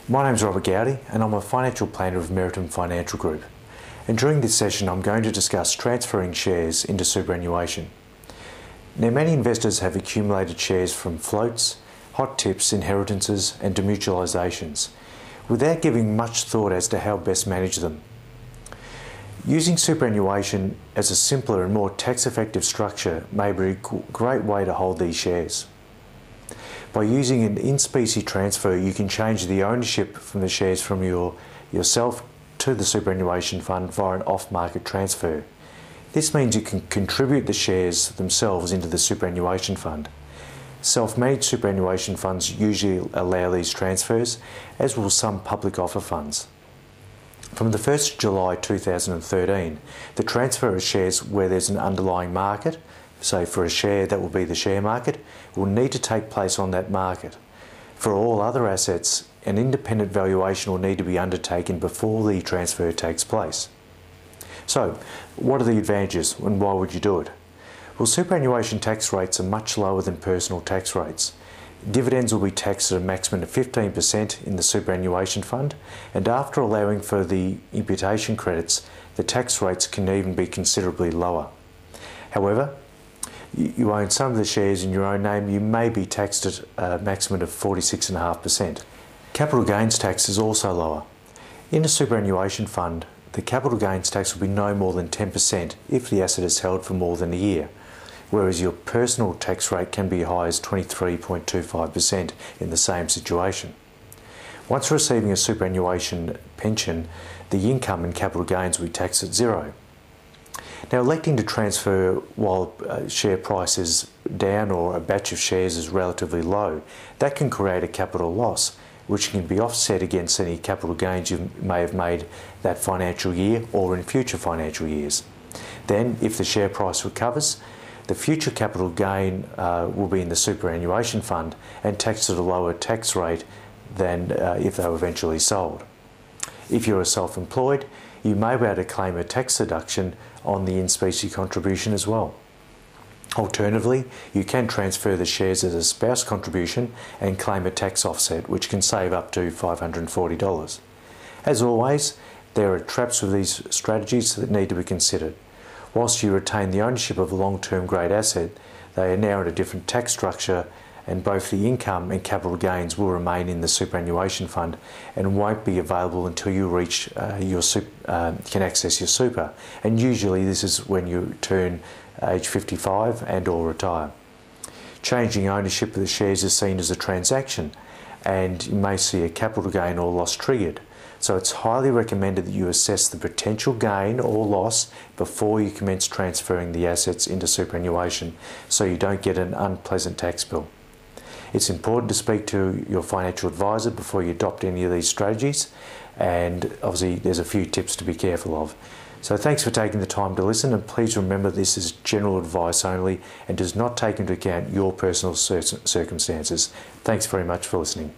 My name is Robert Gowdy and I'm a financial planner of Meriton Financial Group. And during this session I'm going to discuss transferring shares into superannuation. Now, many investors have accumulated shares from floats, hot tips, inheritances and demutualisations without giving much thought as to how best manage them. Using superannuation as a simpler and more tax-effective structure may be a great way to hold these shares. By using an in-specie transfer, you can change the ownership from the shares from yourself to the superannuation fund via an off-market transfer. This means you can contribute the shares themselves into the superannuation fund. Self-managed superannuation funds usually allow these transfers, as will some public offer funds. From the 1st of July 2013, the transfer of shares where there's an underlying market, so for a share that will be the share market, will need to take place on that market. For all other assets, an independent valuation will need to be undertaken before the transfer takes place. So, what are the advantages and why would you do it? Well, superannuation tax rates are much lower than personal tax rates. Dividends will be taxed at a maximum of 15% in the superannuation fund, and after allowing for the imputation credits, the tax rates can even be considerably lower. However, you own some of the shares in your own name, you may be taxed at a maximum of 46.5%. Capital gains tax is also lower. In a superannuation fund, the capital gains tax will be no more than 10% if the asset is held for more than a year, whereas your personal tax rate can be as high as 23.25% in the same situation. Once receiving a superannuation pension, the income and capital gains will be taxed at zero. Now, electing to transfer while share price is down or a batch of shares is relatively low, that can create a capital loss, which can be offset against any capital gains you may have made that financial year or in future financial years. Then, if the share price recovers, the future capital gain will be in the superannuation fund and taxed at a lower tax rate than if they were eventually sold. If you're self-employed, you may be able to claim a tax deduction on the in-specie contribution as well. Alternatively, you can transfer the shares as a spouse contribution and claim a tax offset, which can save up to $540. As always, there are traps with these strategies that need to be considered. Whilst you retain the ownership of a long-term great asset, they are now in a different tax structure, and both the income and capital gains will remain in the superannuation fund and won't be available until you reach can access your super. And usually this is when you turn age 55 and or retire. Changing ownership of the shares is seen as a transaction, and you may see a capital gain or loss triggered. So it's highly recommended that you assess the potential gain or loss before you commence transferring the assets into superannuation, so you don't get an unpleasant tax bill. It's important to speak to your financial advisor before you adopt any of these strategies, and obviously there's a few tips to be careful of. So thanks for taking the time to listen, and please remember this is general advice only and does not take into account your personal circumstances. Thanks very much for listening.